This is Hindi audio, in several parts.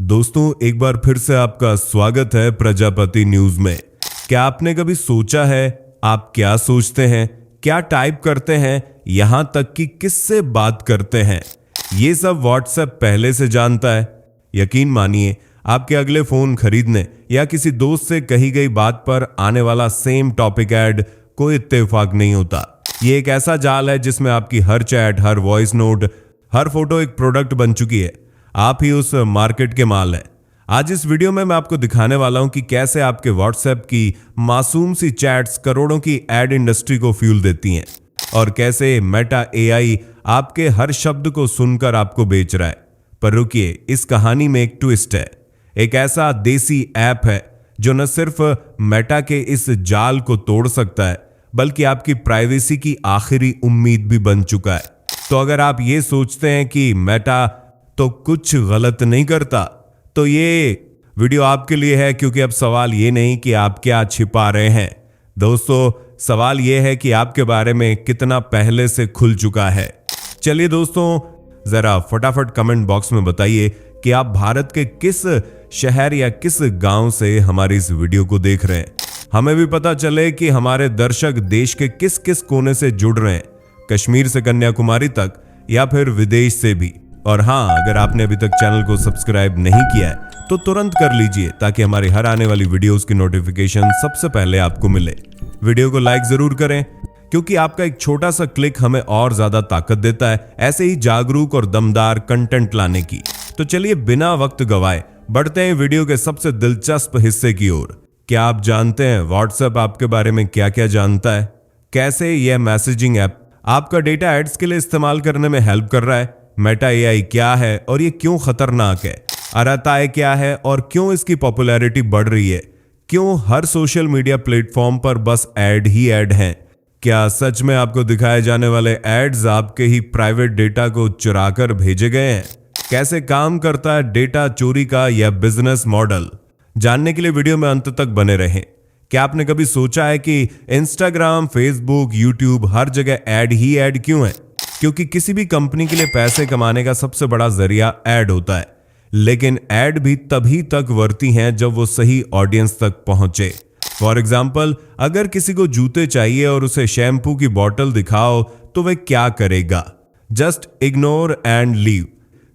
दोस्तों, एक बार फिर से आपका स्वागत है प्रजापति न्यूज में। क्या आपने कभी सोचा है आप क्या सोचते हैं, क्या टाइप करते हैं, यहां तक कि किससे बात करते हैं, ये सब व्हाट्सएप पहले से जानता है। यकीन मानिए, आपके अगले फोन खरीदने या किसी दोस्त से कही गई बात पर आने वाला सेम टॉपिक ऐड कोई इत्तेफाक नहीं होता। ये एक ऐसा जाल है जिसमें आपकी हर चैट, हर वॉइस नोट, हर फोटो एक प्रोडक्ट बन चुकी है। आप ही उस मार्केट के माल हैं। आज इस वीडियो में मैं आपको दिखाने वाला हूं कि कैसे आपके व्हाट्सएप की मासूम सी चैट्स करोड़ों की एड इंडस्ट्री को फ्यूल देती हैं और कैसे मेटा एआई आपके हर शब्द को सुनकर आपको बेच रहा है। पर रुकिए, इस कहानी में एक ट्विस्ट है। एक ऐसा देसी ऐप है जो न सिर्फ मेटा के इस जाल को तोड़ सकता है, बल्कि आपकी प्राइवेसी की आखिरी उम्मीद भी बन चुका है। तो अगर आप ये सोचते हैं कि मेटा तो कुछ गलत नहीं करता, तो ये वीडियो आपके लिए है, क्योंकि अब सवाल ये नहीं कि आप क्या छिपा रहे हैं। दोस्तों, सवाल ये है कि आपके बारे में कितना पहले से खुल चुका है। चलिए दोस्तों, जरा फटाफट कमेंट बॉक्स में बताइए कि आप भारत के किस शहर या किस गांव से हमारी इस वीडियो को देख रहे हैं। हमें भी पता चले कि हमारे दर्शक देश के किस किस कोने से जुड़ रहे हैं, कश्मीर से कन्याकुमारी तक या फिर विदेश से भी। और हाँ, अगर आपने अभी तक चैनल को सब्सक्राइब नहीं किया है तो तुरंत कर लीजिए, ताकि हमारी हर आने वाली वीडियोस की नोटिफिकेशन सबसे पहले आपको मिले। वीडियो को लाइक जरूर करें, क्योंकि आपका एक छोटा सा क्लिक हमें और ज्यादा ताकत देता है ऐसे ही जागरूक और दमदार कंटेंट लाने की। तो चलिए बिना वक्त गवाए बढ़ते हैं वीडियो के सबसे दिलचस्प हिस्से की ओर। क्या आप जानते हैं व्हाट्सएप आपके बारे में क्या क्या जानता है? कैसे यह मैसेजिंग ऐप आपका डेटा एड्स के लिए इस्तेमाल करने में हेल्प कर रहा है? मेटा एआई क्या है और ये क्यों खतरनाक है? अराताए क्या है और क्यों इसकी पॉपुलैरिटी बढ़ रही है? क्यों हर सोशल मीडिया प्लेटफॉर्म पर बस ऐड ही ऐड हैं? क्या सच में आपको दिखाए जाने वाले एड्स आपके ही प्राइवेट डेटा को चुराकर भेजे गए हैं? कैसे काम करता है डेटा चोरी का यह बिजनेस मॉडल? जानने के लिए वीडियो में अंत तक बने रहें। क्या आपने कभी सोचा है कि इंस्टाग्राम, फेसबुक, यूट्यूब हर जगह ऐड ही ऐड क्यों है? क्योंकि किसी भी कंपनी के लिए पैसे कमाने का सबसे बड़ा जरिया ऐड होता है, लेकिन ऐड भी तभी तक वर्ती हैं जब वो सही ऑडियंस तक पहुंचे। फॉर एग्जाम्पल, अगर किसी को जूते चाहिए और उसे शैम्पू की बोतल दिखाओ तो वह क्या करेगा? Just ignore and leave.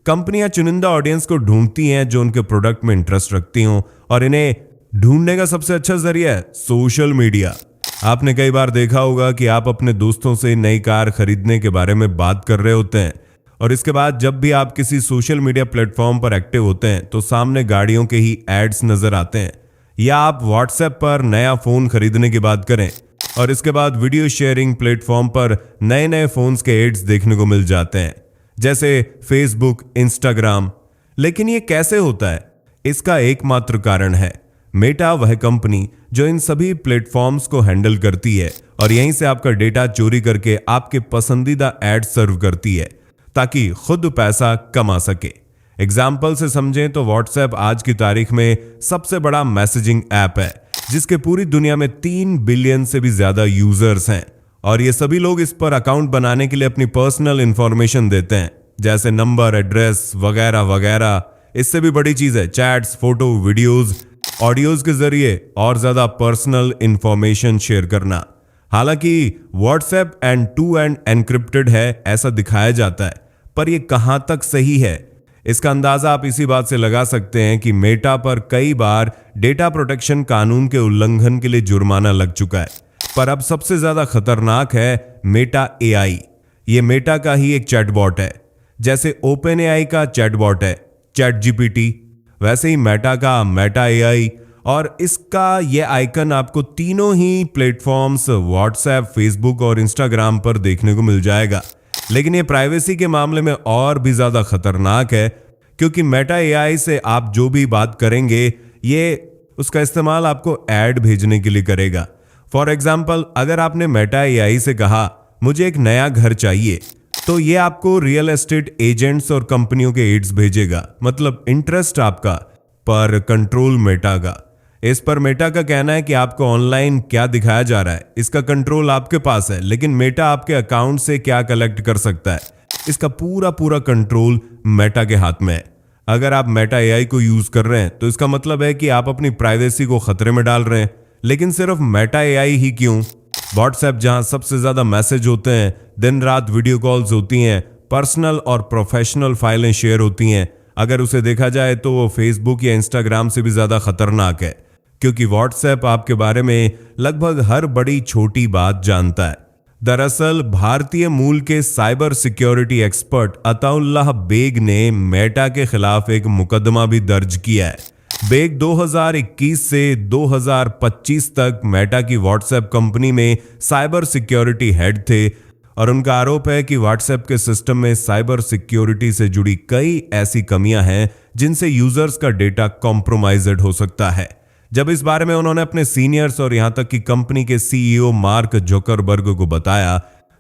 कंपनियां चुनिंदा ऑडियंस को ढूंढती हैं जो उनके प्रोडक्ट में इंटरेस्ट रखती हों, और इन्हें ढूंढने का सबसे अच्छा जरिया है सोशल मीडिया। आपने कई बार देखा होगा कि आप अपने दोस्तों से नई कार खरीदने के बारे में बात कर रहे होते हैं, और इसके बाद जब भी आप किसी सोशल मीडिया प्लेटफॉर्म पर एक्टिव होते हैं तो सामने गाड़ियों के ही एड्स नजर आते हैं। या आप व्हाट्सएप पर नया फोन खरीदने की बात करें और इसके बाद वीडियो शेयरिंग प्लेटफॉर्म पर नए नए फोन्स के एड्स देखने को मिल जाते हैं, जैसे फेसबुक, इंस्टाग्राम। लेकिन ये कैसे होता है? इसका एकमात्र कारण है मेटा, वह कंपनी जो इन सभी प्लेटफॉर्म्स को हैंडल करती है और यहीं से आपका डेटा चोरी करके आपके पसंदीदा एड सर्व करती है, ताकि खुद पैसा कमा सके। एग्जाम्पल से समझें तो व्हाट्सएप आज की तारीख में सबसे बड़ा मैसेजिंग ऐप है, जिसके पूरी दुनिया में 3 बिलियन से भी ज्यादा यूजर्स हैं, और ये सभी लोग इस पर अकाउंट बनाने के लिए अपनी पर्सनल इंफॉर्मेशन देते हैं, जैसे नंबर, एड्रेस वगैरह वगैरह। इससे भी बड़ी चीज है चैट्स, फोटो, वीडियोज, ऑडियोज के जरिए और ज्यादा पर्सनल इंफॉर्मेशन शेयर करना। हालांकि WhatsApp end to end encrypted है ऐसा दिखाया जाता है, पर यह कहां तक सही है? इसका अंदाजा आप इसी बात से लगा सकते हैं कि मेटा पर कई बार डेटा प्रोटेक्शन कानून के उल्लंघन के लिए जुर्माना लग चुका है। पर अब सबसे ज्यादा खतरनाक है मेटा एआई। ये मेटा का ही एक चैटबॉट है। जैसे ओपन एआई का चैटबॉट है चैट जीपीटी, वैसे ही मेटा का मेटा एआई, और इसका ये आइकन आपको तीनों ही प्लेटफॉर्म्स व्हाट्सएप, फेसबुक और इंस्टाग्राम पर देखने को मिल जाएगा। लेकिन ये प्राइवेसी के मामले में और भी ज्यादा खतरनाक है, क्योंकि मेटा एआई से आप जो भी बात करेंगे ये उसका इस्तेमाल आपको ऐड भेजने के लिए करेगा। फॉर एग्जाम्पल, अगर आपने मेटा एआई से कहा मुझे एक नया घर चाहिए, तो ये आपको रियल एस्टेट एजेंट्स और कंपनियों के एड्स भेजेगा। मतलब इंटरेस्ट आपका, पर कंट्रोल मेटा का। इस पर मेटा का कहना है कि आपको ऑनलाइन क्या दिखाया जा रहा है इसका कंट्रोल आपके पास है, लेकिन मेटा आपके अकाउंट से क्या कलेक्ट कर सकता है इसका पूरा पूरा कंट्रोल मेटा के हाथ में है। अगर आप मेटा एआई को यूज कर रहे हैं तो इसका मतलब है कि आप अपनी प्राइवेसी को खतरे में डाल रहे हैं। लेकिन सिर्फ मेटा एआई ही क्यों? व्हाट्सएप जहां सबसे ज्यादा मैसेज होते हैं, दिन रात वीडियो कॉल्स होती हैं, पर्सनल और प्रोफेशनल फाइलें शेयर होती हैं, अगर उसे देखा जाए तो वो फेसबुक या इंस्टाग्राम से भी ज्यादा खतरनाक है, क्योंकि व्हाट्सएप आपके बारे में लगभग हर बड़ी छोटी बात जानता है। दरअसल भारतीय मूल के cyber security expert Ataullah Baig ने मेटा के खिलाफ एक मुकदमा भी दर्ज किया है। बेग 2021 से 2025 तक मेटा की व्हाट्सएप कंपनी में साइबर सिक्योरिटी हेड थे और उनका आरोप है कि व्हाट्सएप के सिस्टम में साइबर सिक्योरिटी से जुड़ी कई ऐसी कमियां हैं जिनसे यूजर्स का डेटा कॉम्प्रोमाइज्ड हो सकता है। जब इस बारे में उन्होंने अपने सीनियर्स और यहां तक कि कंपनी के सीईओ मार्क जुकरबर्ग को बताया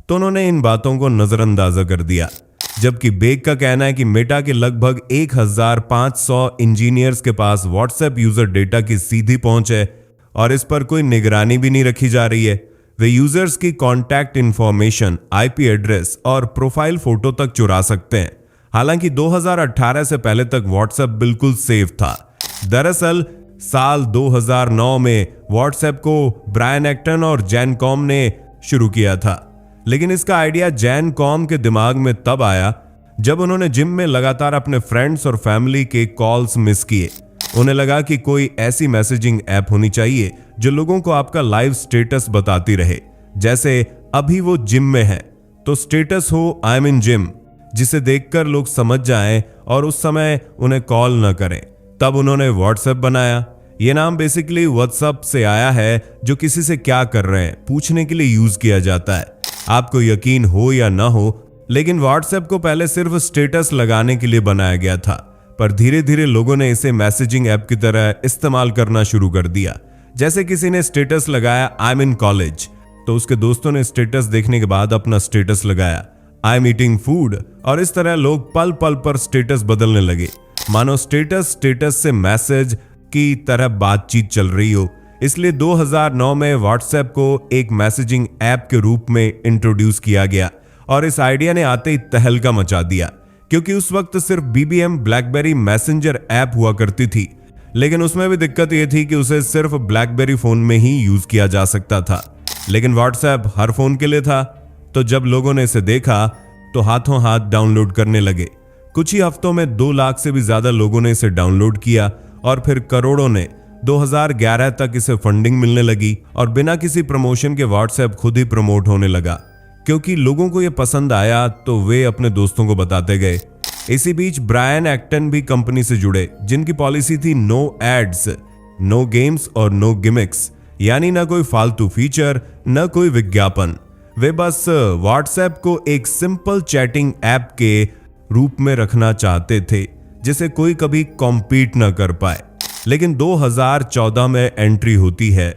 तो उन्होंने इन बातों को नजरअंदाज कर दिया। जबकि बेग का कहना है कि मेटा के लगभग 1500 इंजीनियर्स के पास व्हाट्सएप यूजर डेटा की सीधी पहुंच है और इस पर कोई निगरानी भी नहीं रखी जा रही है। वे यूजर्स की कॉन्टैक्ट इंफॉर्मेशन, आईपी एड्रेस और प्रोफाइल फोटो तक चुरा सकते हैं। हालांकि 2018 से पहले तक व्हाट्सएप बिल्कुल सेफ था। दरअसल साल 2009 में व्हाट्सएप को ब्रायन एक्टन और जैन कॉम ने शुरू किया था, लेकिन इसका आइडिया जैन कॉम के दिमाग में तब आया जब उन्होंने जिम में लगातार अपने फ्रेंड्स और फैमिली के कॉल्स मिस किए। उन्हें लगा कि कोई ऐसी मैसेजिंग ऐप होनी चाहिए जो लोगों को आपका लाइव स्टेटस बताती रहे। जैसे अभी वो जिम में है तो स्टेटस हो आई एम इन जिम, जिसे देखकर लोग समझ जाएं और उस समय उन्हें कॉल न करें। तब उन्होंने व्हाट्सएप बनाया। ये नाम बेसिकली व्हाट्सएप से आया है, जो किसी से क्या कर रहे हैं पूछने के लिए यूज किया जाता है। आपको यकीन हो या ना हो, लेकिन व्हाट्सएप को पहले सिर्फ स्टेटस लगाने के लिए बनाया गया था, पर धीरे धीरे लोगों ने इसे मैसेजिंग ऐप की तरह इस्तेमाल करना शुरू कर दिया। जैसे किसी ने स्टेटस लगाया आई एम इन कॉलेज, तो उसके दोस्तों ने स्टेटस देखने के बाद अपना स्टेटस लगाया आई एम ईटिंग फूड, और इस तरह लोग पल पल पर स्टेटस बदलने लगे, मानो स्टेटस से मैसेज की तरह बातचीत चल रही हो। इसलिए 2009 में व्हाट्सएप को एक मैसेजिंग ऐप के रूप में इंट्रोड्यूस किया गया और इस आइडिया ने आते ही तहलका मचा दिया, क्योंकि उस वक्त सिर्फ बीबीएम ब्लैकबेरी मैसेंजर ऐप हुआ करती थी, लेकिन उसमें भी दिक्कत यह थी कि उसे सिर्फ ब्लैकबेरी फोन में ही यूज किया जा सकता था। लेकिन व्हाट्सएप हर फोन के लिए था, तो जब लोगों ने इसे देखा तो हाथों हाथ डाउनलोड करने लगे। कुछ ही हफ्तों में 2 लाख से भी ज्यादा लोगों ने इसे डाउनलोड किया और फिर करोड़ों ने। 2011 तक इसे फंडिंग मिलने लगी और बिना किसी प्रमोशन के व्हाट्सएप खुद ही प्रमोट होने लगा, क्योंकि लोगों को यह पसंद आया तो वे अपने दोस्तों को बताते गए। इसी बीच ब्रायन एक्टन भी कंपनी से जुड़े, जिनकी पॉलिसी थी नो एड्स, नो गेम्स और नो गिमिक्स, यानी ना कोई फालतू फीचर, न कोई विज्ञापन। वे बस व्हाट्सएप को एक सिंपल चैटिंग ऐप के रूप में रखना चाहते थे, जिसे कोई कभी कॉम्पीट न कर पाए। लेकिन 2014 में एंट्री होती है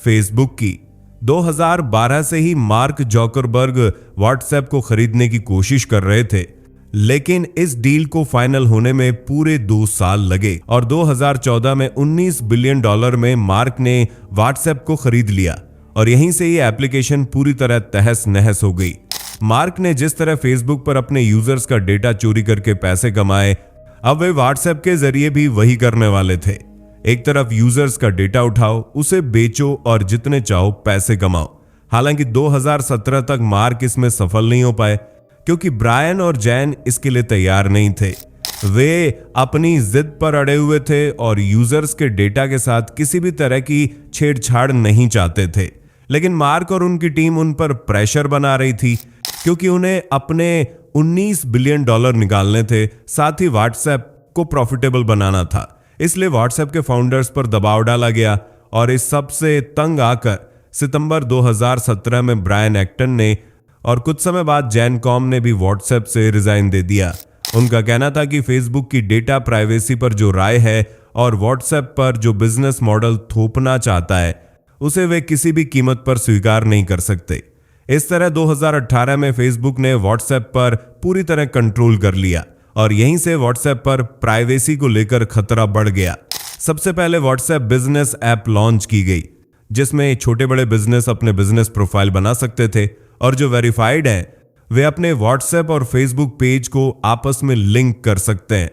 फेसबुक की। 2012 से ही मार्क जुकरबर्ग व्हाट्सएप को खरीदने की कोशिश कर रहे थे, लेकिन इस डील को फाइनल होने में पूरे 2 साल लगे और 2014 में $19 बिलियन में मार्क ने व्हाट्सएप को खरीद लिया और यहीं से ये एप्लीकेशन पूरी तरह तहस नहस हो गई। मार्क ने जिस तरह फेसबुक पर अपने यूजर्स का डेटा चोरी करके पैसे कमाए, अब वे व्हाट्सएप के जरिए भी वही करने वाले थे। एक तरफ यूजर्स का डेटा उठाओ, उसे बेचो और जितने चाहो पैसे कमाओ। हालांकि 2017 तक मार्क इसमें सफल नहीं हो पाए, क्योंकि ब्रायन और जैन इसके लिए तैयार नहीं थे। वे अपनी जिद पर अड़े हुए थे और यूजर्स के डेटा के साथ किसी भी तरह की छेड़छाड़ नहीं चाहते थे। लेकिन मार्क और उनकी टीम उन पर प्रेशर बना रही थी, क्योंकि उन्हें अपने $19 बिलियन निकालने थे, साथ ही व्हाट्सएप को प्रॉफिटेबल बनाना था। इसलिए व्हाट्सएप के फाउंडर्स पर दबाव डाला गया और इस सब से तंग आकर सितंबर 2017 में ब्रायन एक्टन ने और कुछ समय बाद जैन कॉम ने भी व्हाट्सएप से रिजाइन दे दिया। उनका कहना था कि फेसबुक की डेटा प्राइवेसी पर जो राय है और व्हाट्सएप पर जो बिजनेस मॉडल थोपना चाहता है, उसे वे किसी भी कीमत पर स्वीकार नहीं कर सकते। इस तरह 2018 में फेसबुक ने व्हाट्सएप पर पूरी तरह कंट्रोल कर लिया और यहीं से व्हाट्सएप पर प्राइवेसी को लेकर खतरा बढ़ गया। सबसे पहले व्हाट्सएप बिजनेस ऐप लॉन्च की गई, जिसमें छोटे बड़े बिजनेस अपने बिजनेस प्रोफाइल बना सकते थे और जो वेरीफाइड हैं वे अपने व्हाट्सएप और फेसबुक पेज को आपस में लिंक कर सकते हैं।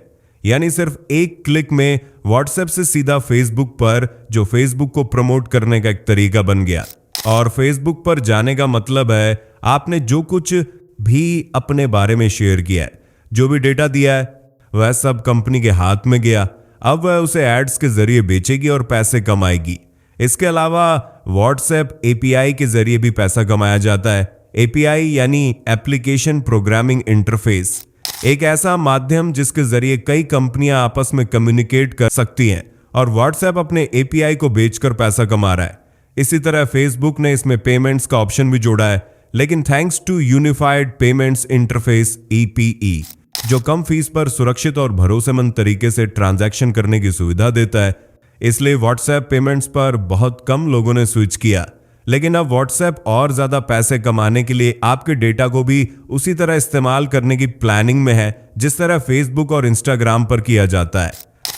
यानी सिर्फ एक क्लिक में व्हाट्सएप से सीधा फेसबुक पर, जो फेसबुक को प्रमोट करने का एक तरीका बन गया। और फेसबुक पर जाने का मतलब है आपने जो कुछ भी अपने बारे में शेयर किया है, जो भी डेटा दिया है, वह सब कंपनी के हाथ में गया। अब वह उसे एड्स के जरिए बेचेगी और पैसे कमाएगी। इसके अलावा व्हाट्सएप एपीआई के जरिए भी पैसा कमाया जाता है। एपीआई यानी एप्लीकेशन प्रोग्रामिंग इंटरफेस, एक ऐसा माध्यम जिसके जरिए कई कंपनियां आपस में कम्युनिकेट कर सकती हैं, और व्हाट्सएप अपने एपीआई को बेचकर पैसा कमा रहा है। इसी तरह फेसबुक ने इसमें पेमेंट्स का ऑप्शन भी जोड़ा है, लेकिन thanks to unified payments interface UPI, जो कम फीस पर सुरक्षित और भरोसेमंद तरीके से ट्रांजैक्शन करने की सुविधा देता है, इसलिए व्हाट्सएप पेमेंट्स पर बहुत कम लोगों ने स्विच किया। लेकिन अब व्हाट्सएप और ज्यादा पैसे कमाने के लिए आपके डेटा को भी उसी तरह इस्तेमाल करने की प्लानिंग में है जिस तरह फेसबुक और इंस्टाग्राम पर किया जाता है।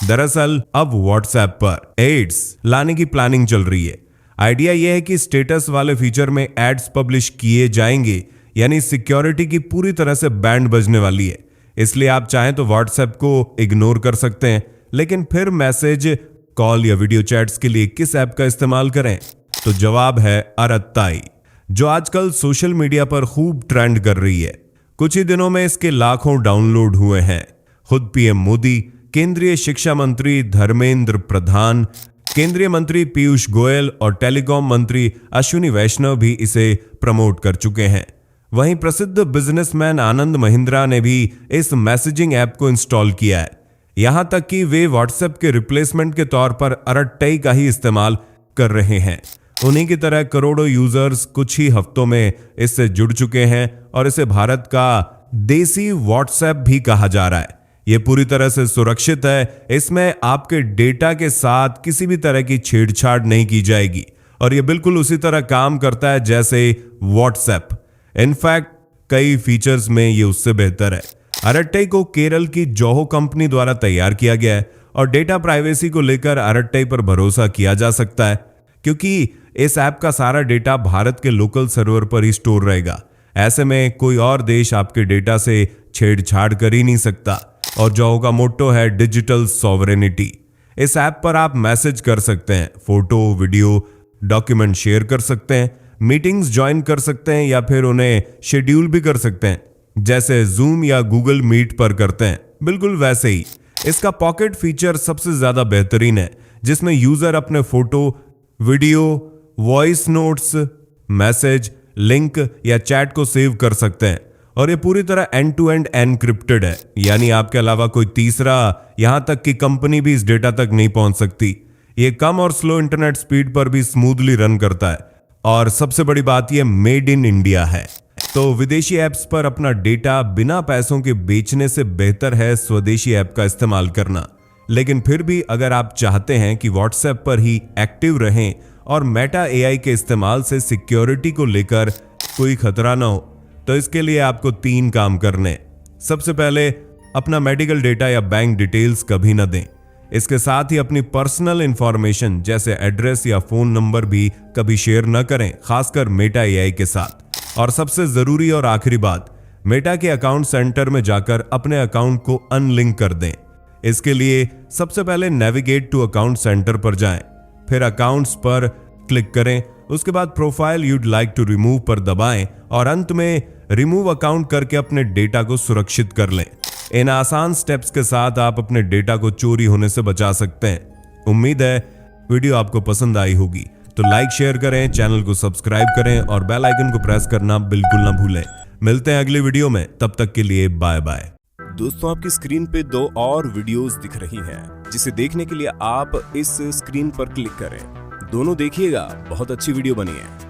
दरअसल अब व्हाट्सएप पर एड्स लाने की प्लानिंग चल रही है। आइडिया यह है कि स्टेटस वाले फीचर में एड्स पब्लिश किए जाएंगे, यानी सिक्योरिटी की पूरी तरह से बैंड बजने वाली है। इसलिए आप चाहें तो व्हाट्सएप को इग्नोर कर सकते हैं, लेकिन फिर मैसेज, कॉल या वीडियो चैट्स के लिए किस ऐप का इस्तेमाल करें? तो जवाब है अरत्ताई, जो आजकल सोशल मीडिया पर खूब ट्रेंड कर रही है। कुछ ही दिनों में इसके लाखों डाउनलोड हुए हैं। खुद पीएम मोदी, केंद्रीय शिक्षा मंत्री धर्मेंद्र प्रधान, केंद्रीय मंत्री पीयूष गोयल और टेलीकॉम मंत्री अश्विनी वैष्णव भी इसे प्रमोट कर चुके हैं। वहीं प्रसिद्ध बिजनेसमैन आनंद महिंद्रा ने भी इस मैसेजिंग ऐप को इंस्टॉल किया है। यहां तक कि वे व्हाट्सएप के रिप्लेसमेंट के तौर पर अरट्टई का ही इस्तेमाल कर रहे हैं। उन्हीं की तरह करोड़ों यूजर्स कुछ ही हफ्तों में इससे जुड़ चुके हैं और इसे भारत का देसी व्हाट्सएप भी कहा जा रहा है। यह पूरी तरह से सुरक्षित है। इसमें आपके डेटा के साथ किसी भी तरह की छेड़छाड़ नहीं की जाएगी और यह बिल्कुल उसी तरह काम करता है जैसे व्हाट्सएप। इनफैक्ट कई फीचर्स में यह उससे बेहतर है। अरट्टई को केरल की जोहो कंपनी द्वारा तैयार किया गया है और डेटा प्राइवेसी को लेकर अरट्टई पर भरोसा किया जा सकता है, क्योंकि इस ऐप का सारा डेटा भारत के लोकल सर्वर पर ही स्टोर रहेगा। ऐसे में कोई और देश आपके डेटा से छेड़छाड़ कर ही नहीं सकता। और जोहो का मोट्टो है डिजिटल सॉवरेनिटी। इस ऐप पर आप मैसेज कर सकते हैं, फोटो, वीडियो, डॉक्यूमेंट शेयर कर सकते हैं, मीटिंग्स ज्वाइन कर सकते हैं या फिर उन्हें शेड्यूल भी कर सकते हैं, जैसे जूम या गूगल मीट पर करते हैं। बिल्कुल वैसे ही इसका पॉकेट फीचर सबसे ज्यादा बेहतरीन है, जिसमें यूजर अपने photo, video, voice notes, message, link या चैट को सेव कर सकते हैं। और ये पूरी तरह एंड टू एंड एनक्रिप्टेड है, यानी आपके अलावा कोई तीसरा, यहां तक कि कंपनी भी इस डेटा तक नहीं पहुंच सकती। ये कम और स्लो इंटरनेट स्पीड पर भी स्मूथली रन करता है और सबसे बड़ी बात ये मेड इन इंडिया है। तो विदेशी ऐप्स पर अपना डेटा बिना पैसों के बेचने से बेहतर है स्वदेशी ऐप का इस्तेमाल करना। लेकिन फिर भी अगर आप चाहते हैं कि व्हाट्सएप पर ही एक्टिव रहें और मेटा एआई के इस्तेमाल से सिक्योरिटी को लेकर कोई खतरा ना हो, तो इसके लिए आपको 3 काम करने। सबसे पहले, अपना मेडिकल डेटा या बैंक डिटेल्स कभी ना दें। इसके साथ ही अपनी पर्सनल इंफॉर्मेशन जैसे एड्रेस या फोन नंबर भी कभी शेयर न करें, खासकर मेटा एआई के साथ। और सबसे जरूरी और आखिरी बात, मेटा के अकाउंट सेंटर में जाकर अपने अकाउंट को अनलिंक कर दें। इसके लिए सबसे पहले नेविगेट टू अकाउंट सेंटर पर जाएं, फिर अकाउंट्स पर क्लिक करें, उसके बाद profile you'd like to remove पर दबाएं और अंत में रिमूव अकाउंट करके अपने डेटा को सुरक्षित कर लें। इन आसान स्टेप्स के साथ आप अपने डेटा को चोरी होने से बचा सकते हैं। उम्मीद है वीडियो आपको पसंद आई होगी, तो लाइक शेयर करें, चैनल को सब्सक्राइब करें और बेल आइकन को प्रेस करना बिल्कुल ना भूलें। मिलते हैं अगली वीडियो में, तब तक के लिए बाय बाय। दोस्तों, आपकी स्क्रीन पे 2 और वीडियोस दिख रही हैं, जिसे देखने के लिए आप इस स्क्रीन पर क्लिक करें। दोनों देखिएगा, बहुत अच्छी वीडियो बनी है।